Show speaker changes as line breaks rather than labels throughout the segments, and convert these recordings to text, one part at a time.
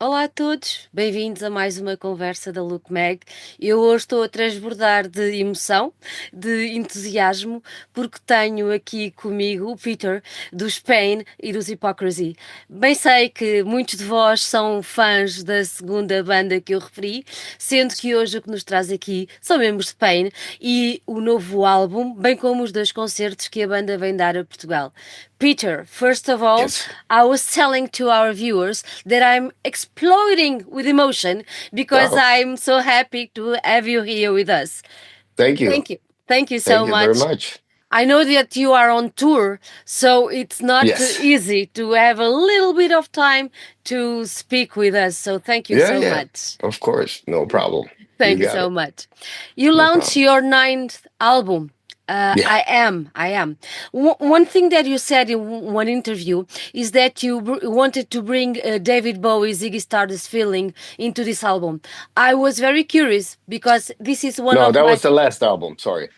Olá a todos, bem-vindos a mais uma conversa da Look Mag. Eu hoje estou a transbordar de emoção, de entusiasmo, porque tenho aqui comigo o Peter dos Pain e dos Hypocrisy. Bem sei que muitos de vós são fãs da segunda banda que eu referi, sendo que hoje o que nos traz aqui são membros de Pain e o novo álbum, bem como os dois concertos que a banda vem dar a Portugal. Peter, first of all,
Yes.
I was telling to our viewers that I'm exploding with emotion because
Oh,
I'm so happy to have you here with us.
thank you.
Thank you. Thank you
Thank
so
you very
much.
much.
I know that you are on tour, so it's not
Yes.
easy to have a little bit of time to speak with us. So thank you
Yeah,
so
yeah.
much.
Of course. No problem. You
Thank you
got
so
it.
much. You
No
launched
problem.
your ninth album.
Yeah.
I am. One thing that you said in one interview is that you wanted to bring David Bowie's Ziggy Stardust feeling into this album. I was very curious because this is one
No,
of
that
my
was the last album. Sorry.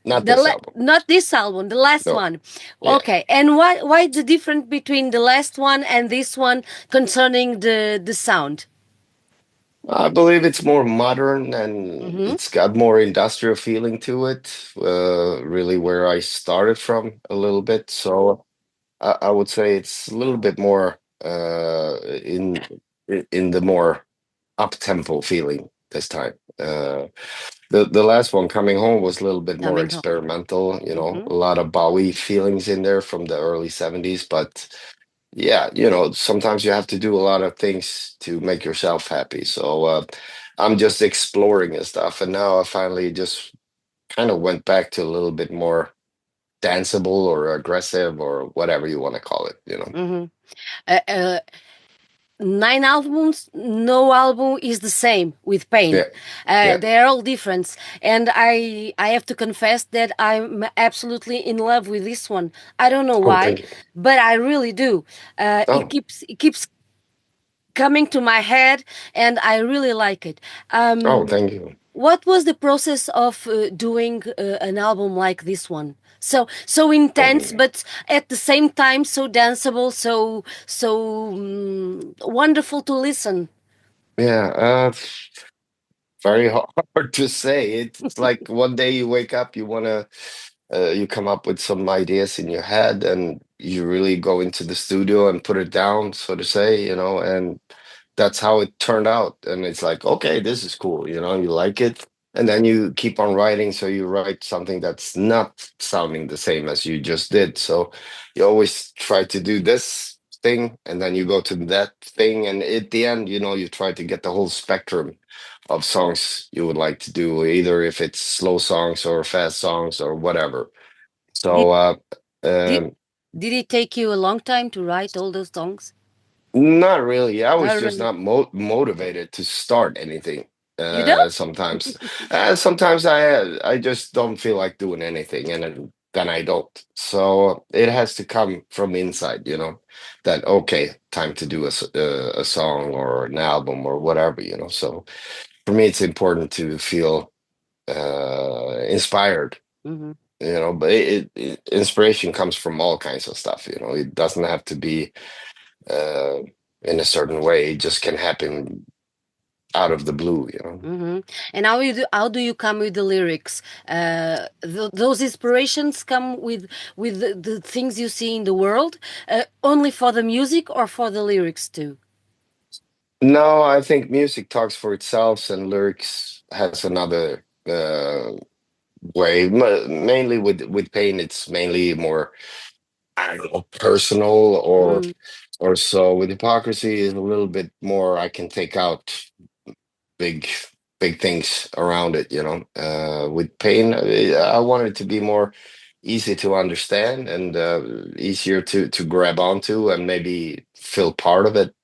Not this album.
not this album, the last
No.
one.
Yeah.
Okay, and why the difference between the last one and this one concerning the sound?
I believe it's more modern and
Mm-hmm.
it's got more industrial feeling to it. Really where I started from a little bit. So I would say it's a little bit more in the more up tempo feeling this time. The last one, Coming Home, was a little bit more
Coming home.
experimental,
Mm-hmm.
a lot of Bowie feelings in there from the early 70s. But yeah, sometimes you have to do a lot of things to make yourself happy. So I'm just exploring and stuff. And now I finally just kind of went back to a little bit more danceable or aggressive or whatever you want to call it.
Mm-hmm. Uh, uh, Nine albums, no album is the same with Pain.
Yeah, yeah.
They're all different, and I have to confess that I'm absolutely in love with this one. I don't know
Oh,
why,
thank you.
but I really do. It
Oh,
keeps coming to my head, and I really like it.
oh,
Um,
thank you.
what was the process of doing an album like this one? So intense,
Oh,
but at the same time so danceable, so wonderful to listen.
yeah. Very hard to say. It's like one day you wake up, you come up with some ideas in your head, and you really go into the studio and put it down, so to say, and that's how it turned out. And it's like, okay, this is cool, you like it. And then you keep on writing, so you write something that's not sounding the same as you just did. So you always try to do this thing, and then you go to that thing, and at the end, you try to get the whole spectrum of songs you would like to do, either if it's slow songs or fast songs or whatever.
Did
So
did
um,
did it take you a long time to write all those songs?
not really. I was
Not
just
really.
not motivated to start anything.
You don't?
Sometimes I just don't feel like doing anything, and then I don't. So it has to come from inside, that okay, time to do a song or an album or whatever, So for me, it's important to feel inspired,
Hmm.
but inspiration comes from all kinds of stuff. It doesn't have to be uh, in a certain way. It just can happen out of the blue.
Hmm. And how do you come with the lyrics? Those inspirations come with the things you see in the world, only for the music or for the lyrics too.
No, I think music talks for itself, and lyrics has another way. Mainly with pain, it's mainly more, I don't know, personal
Mm.
or so. With hypocrisy, is a little bit more. I can take out big big things around it. With pain, I want it to be more easy to understand and easier to grab onto and maybe feel part of it.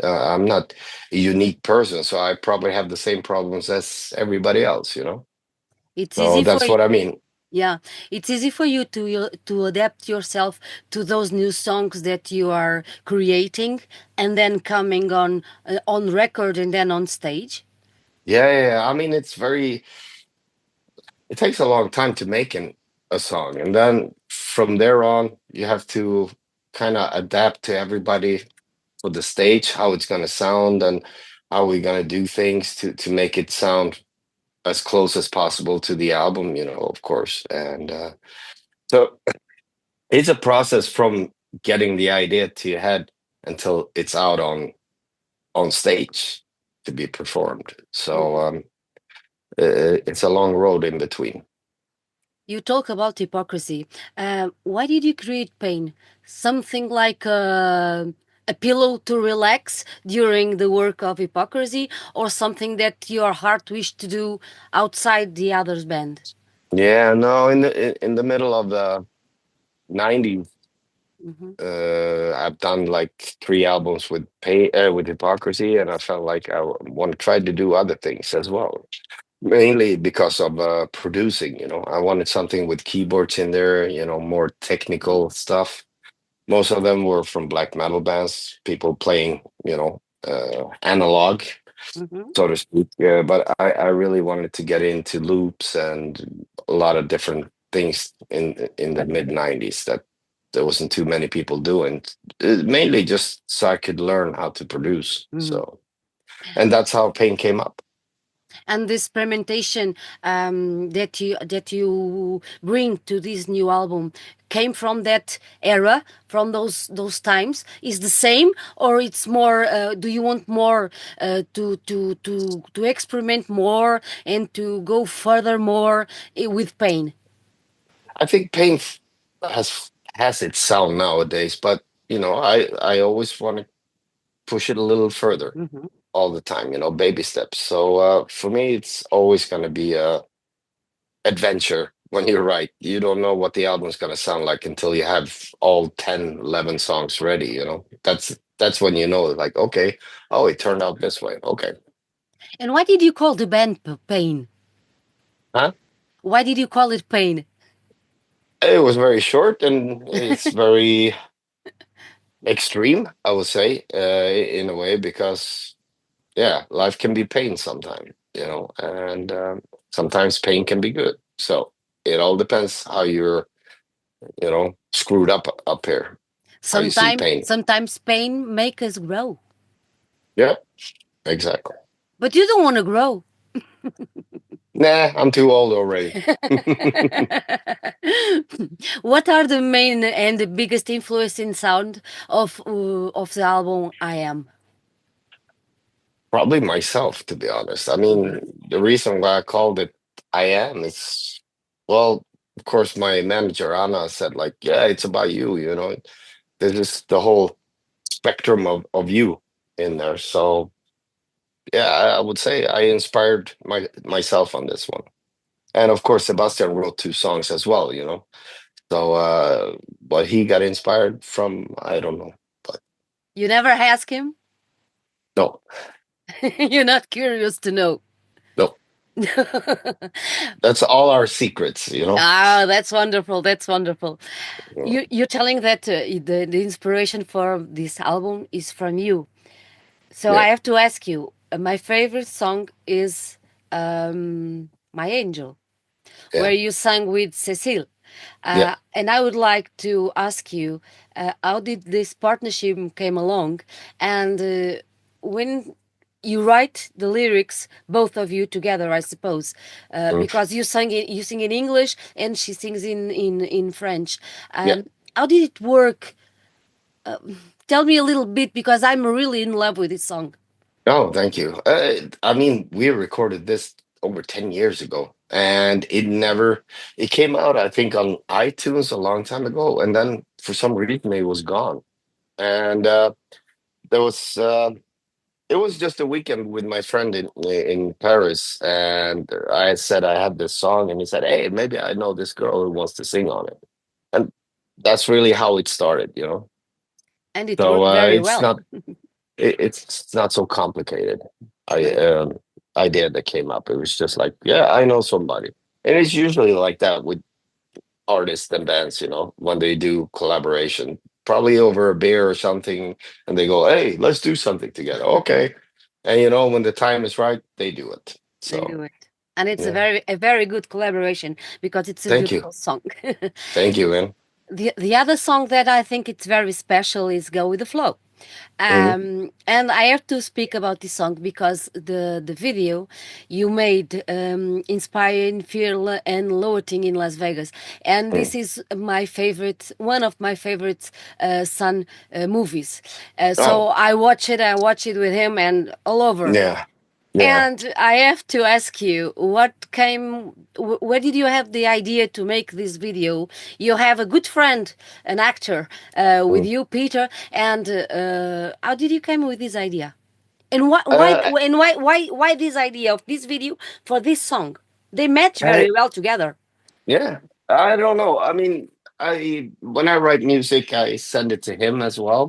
I'm not a unique person, so I probably have the same problems as everybody else.
It's
So
easy for
that's
you.
what I mean.
Yeah, it's easy for you to adapt yourself to those new songs that you are creating and then coming on record and then on stage.
Yeah, yeah, yeah. I mean, it takes a long time to make a song, and then from there on you have to kind of adapt to everybody, for the stage, how it's gonna sound, and how we're gonna do things to make it sound as close as possible to the album, of course. And so it's a process from getting the idea to your head until it's out on stage to be performed. So
Mhm.
it's a long road in between.
You talk about hypocrisy. Why did you create pain? Something like a pillow to relax during the work of hypocrisy, or something that your heart wished to do outside the other's band?
Yeah, no, in the middle of the 90s,
Hmm.
I've done like 3 albums with hypocrisy, and I felt like I want to try to do other things as well. Mainly because of producing, I wanted something with keyboards in there, more technical stuff. Most of them were from black metal bands, people playing, analog,
Hmm.
so to speak. Yeah, but I really wanted to get into loops and a lot of different things in the mid '90s that there wasn't too many people doing. Mainly just so I could learn how to produce.
Hmm.
So, and that's how Pain came up.
And this experimentation that you bring to this new album came from that era, from those times. Is the same, or it's more? Do you want more to experiment more and to go further more with pain?
I think Pain has its sound nowadays, but I always want to push it a little further
Hmm.
all the time, baby steps. So for me, it's always going to be a adventure. When you're right, you don't know what the album's going to sound like until you have all 10, 11 songs ready. That's when you know, like, okay, oh, it turned out this way. Okay.
And why did you call the band Pain?
Huh?
Why did you call it Pain?
It was very short and it's very extreme, I would say, in a way, because yeah, life can be pain sometimes, and sometimes pain can be good. So it all depends how you're, screwed up here, how you see pain.
Sometimes pain make us grow,
Yeah, exactly.
but you don't want to grow.
Nah, I'm too old already.
What are the main and the biggest influence in sound of the album I Am?
Probably myself, to be honest. I
Mhm.
mean, the reason why I called it I Am is, well, of course, my manager Anna said, like, yeah, it's about you, There's just the whole spectrum of you in there. So yeah, I would say I inspired myself on this one. And of course, Sebastian wrote 2 songs as well. So what he got inspired from, I don't know. But
You never ask him?
no,
You're not curious to know.
no. That's all our secrets.
Ah, that's wonderful. That's wonderful.
Yeah.
You're telling that the inspiration for this album is from you. So
Yeah.
I have to ask you. My favorite song is "My Angel," where
Yeah.
you sang with Cecile.
Yeah.
And I would like to ask you, how did this partnership came along, and when you write the lyrics, both of you together, I suppose,
Mm.
because you sing in English and she sings in French.
Yeah.
How did it work? Tell me a little bit because I'm really in love with this song.
Oh, thank you. I mean, we recorded this over 10 years ago, and it came out, I think, on iTunes a long time ago, and then for some reason it was gone. And there was it was just a weekend with my friend in Paris, and I said I had this song, and he said, "Hey, maybe I know this girl who wants to sing on it," and that's really how it started.
And it
So
worked very
it's
well.
not it's not so complicated. I
Good.
idea that came up. It was just like, yeah, I know somebody, and it's usually like that with artists and bands. When they do collaboration, probably over a beer or something, and they go, "Hey, let's do something together." Okay, and when the time is right, they do it.
They
So
do it. And it's
yeah,
a very good collaboration because it's a
thank you,
beautiful song.
thank you, man.
The other song that I think it's very special is "Go with the Flow."
Mhm.
And I have to speak about this song because the video you made inspiring fear and loathing in Las Vegas, and
Mm.
this is my favorite, one of my favorite Sun movies. So
Oh,
I watch it with him and all over.
yeah, yeah.
And I have to ask you, what came? Where did you have the idea to make this video? You have a good friend, an actor, with
Mm.
you, Peter. And how did you come with this idea? And why? Why?
Uh,
And why this idea of this video for this song? They match
I,
very well together.
yeah, I don't know. I mean, I when I write music, I send it to him as well.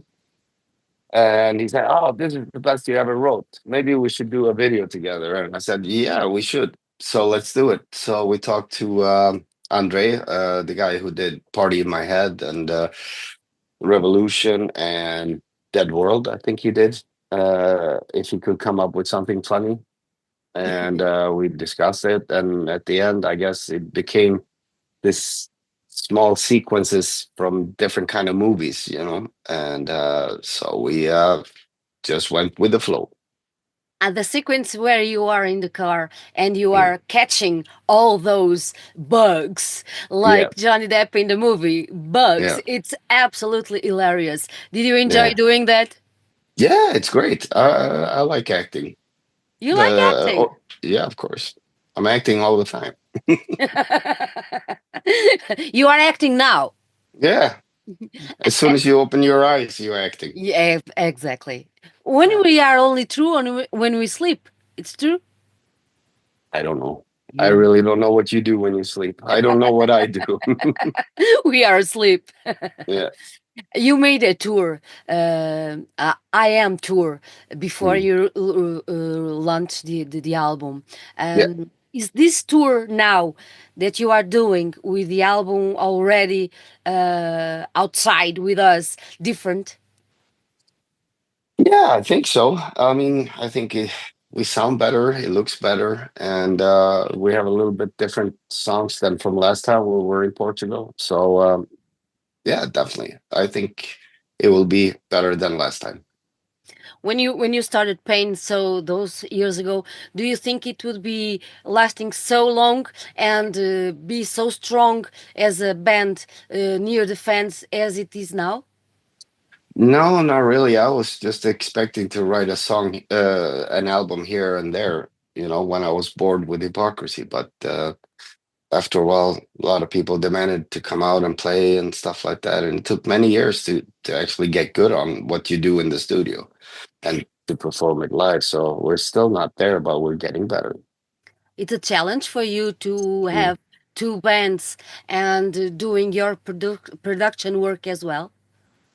And he said, "Oh, this is the best you ever wrote. Maybe we should do a video together." And I said, "Yeah, we should. So let's do it." So we talked to Andre, the guy who did "Party in My Head" and "Revolution" and "Dead World." I think he did. If he could come up with something funny, and we discussed it. And at the end, I guess it became this small sequences from different kind of movies, and so we just went with the flow.
And the sequence where you are in the car and you
Mm.
are catching all those bugs,
Yeah,
like Johnny Depp in the movie, bugs,
yeah,
it's absolutely hilarious. Did you enjoy
yeah,
doing that?
yeah. It's great. I like acting.
You like
The
acting.
oh, yeah, of course. I'm acting all the time.
You are acting now.
Yeah, as soon as you open your eyes, you're acting.
Yeah, exactly. When
Yeah,
we are only true when we sleep, it's true.
I don't know. I
You
really don't know what you do when you sleep. I don't know what I do.
we are asleep.
Yeah.
You made a tour, I am tour, before
Mm.
you launched the album.
Yeah.
Is this tour now that you are doing with the album already outside with us different?
Yeah, I think so. I mean, I think we sound better, it looks better, and we have a little bit different songs than from last time we were in Portugal. So yeah, definitely. I think it will be better than last time.
When you started Pain so those years ago, do you think it would be lasting so long and be so strong as a band near the fans as it is now?
No, not really. I was just expecting to write a song, an album here and there, when I was bored with hypocrisy. But after a while, a lot of people demanded to come out and play and stuff like that. And it took many years to actually get good on what you do in the studio and to perform it live. So we're still not there, but we're getting better.
It's a challenge for you to
Mm.
have two bands and doing your production work as well.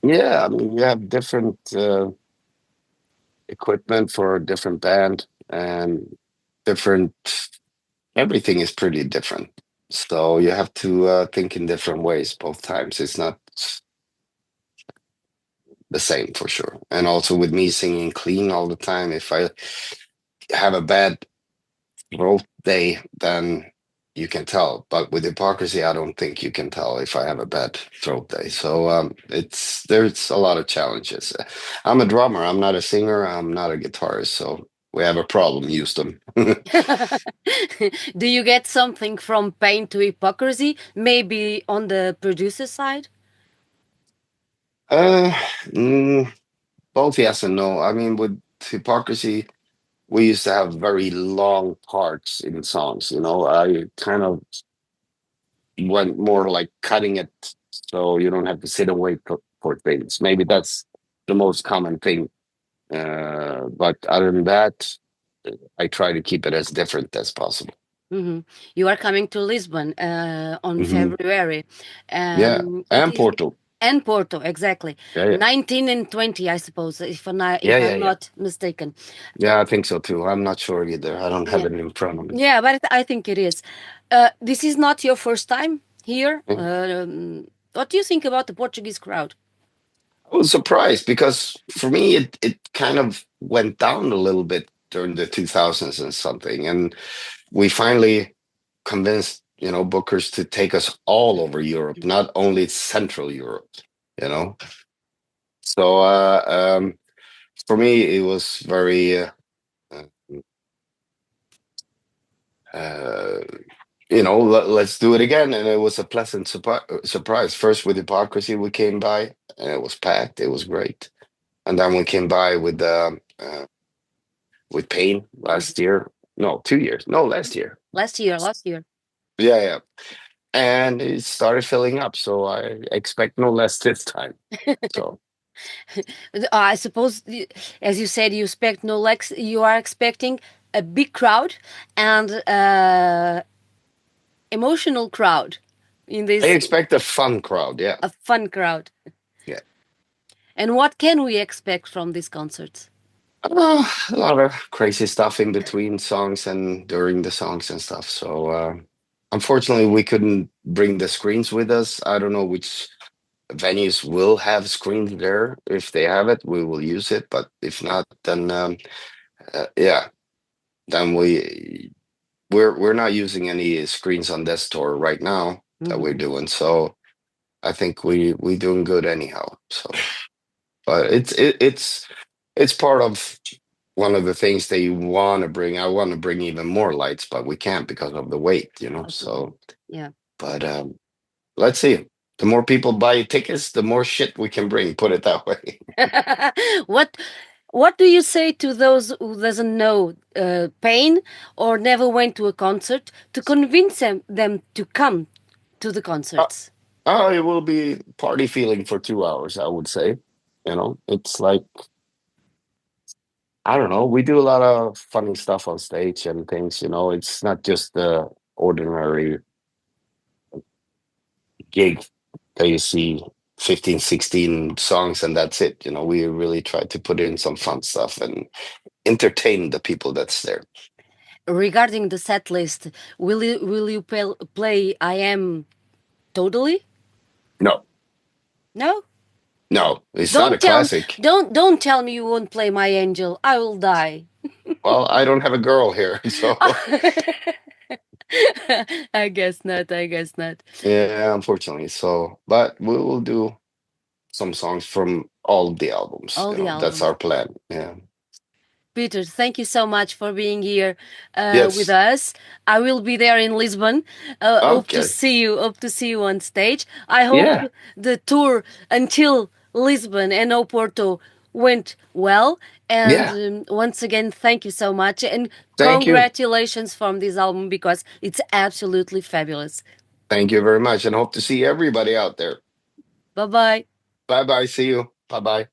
Yeah, I mean, you have different equipment for a different band and different, everything is pretty different. So you have to think in different ways both times. It's not the same for sure. And also with me singing clean all the time, if I have a bad throat day, then you can tell. But with hypocrisy, I don't think you can tell if I have a bad throat day. So there's a lot of challenges. I'm a drummer. I'm not a singer. I'm not a guitarist. So we have a problem, Houston.
Do you get something from Pain to Hypocrisy? Maybe on the producer side?
uh, mm, Both yes and no. I mean, with hypocrisy, we used to have very long parts in songs. I kind of went more like cutting it so you don't have to sit and wait for things. Maybe that's the most common thing. But other than that, I try to keep it as different as possible.
Hmm. You are coming to Lisbon on
Hmm.
February.
Yeah,
It
and
is
Porto.
and Porto, exactly.
Yeah, yeah,
19 and 20, I suppose,
yeah,
if
yeah,
I'm
yeah.
not mistaken.
Yeah, I think so too. I'm not sure either. I don't have
Yeah,
it in front of me.
yeah, but I think it is. This is not your first time here.
Yeah.
What do you think about the Portuguese crowd?
I was surprised because for me, it kind of went down a little bit during the 2000s and something, and we finally convinced bookers to take us all over Europe, not only Central Europe. You know, So for me, it was very uh, uh, let's do it again, and it was a pleasant surprise. First with Hypocrisy, we came by, and it was packed. It was great, and then we came by with Pain
Mhm.
last year. No, 2 years. No, last year.
Last year.
Yeah, yeah. And it started filling up, so I expect no less this time. So
I suppose, as you said, you expect no lex. You are expecting a big crowd and emotional crowd in
I
this,
expect a fun crowd. Yeah,
a fun crowd.
yeah.
And what can we expect from these concerts?
A lot of crazy stuff in between songs and during the songs and stuff. So unfortunately, we couldn't bring the screens with us. I don't know which venues will have screens there. If they have it, we will use it. But if not, then yeah, then we're not using any screens on this tour right now that we're
Mhm.
doing. So I think we doing good anyhow. So, but it's part of one of the things that you want to bring. I want to bring even more lights, but we can't because of the weight,
Of the way.
So,
Yeah.
but let's see. The more people buy tickets, the more shit we can bring. Put it that way.
what What do you say to those who doesn't know pain or never went to a concert to convince them to come to the
Uh,
concerts?
it will be party feeling for 2 hours. I would say. It's like I don't know. We do a lot of funny stuff on stage and things. It's not just the ordinary gig that you see 15, 16 songs and that's it. We really try to put in some fun stuff and entertain the people that's there.
Regarding the set list, will you play I am totally?
No,
No?
no, it's not a
Don't tell me
classic.
don't tell me you won't play my angel. I will die.
Well, I don't have a girl here, so
I guess not. I guess not.
yeah, unfortunately. So, but we will do some songs from all the albums.
All the
That's
albums.
our plan. Yeah.
Peter, thank you so much for being here with
Yes.
us. I will be there in Lisbon. Hope to
Okay.
see you. Hope to see you on stage. I hope
Yeah.
the tour until Lisbon and Oporto went well. And
Yeah.
once again, thank you so much and
Thank you.
congratulations from this album because it's absolutely fabulous.
Thank you very much, and hope to see everybody out there.
Bye bye.
Bye bye. See you. Bye bye.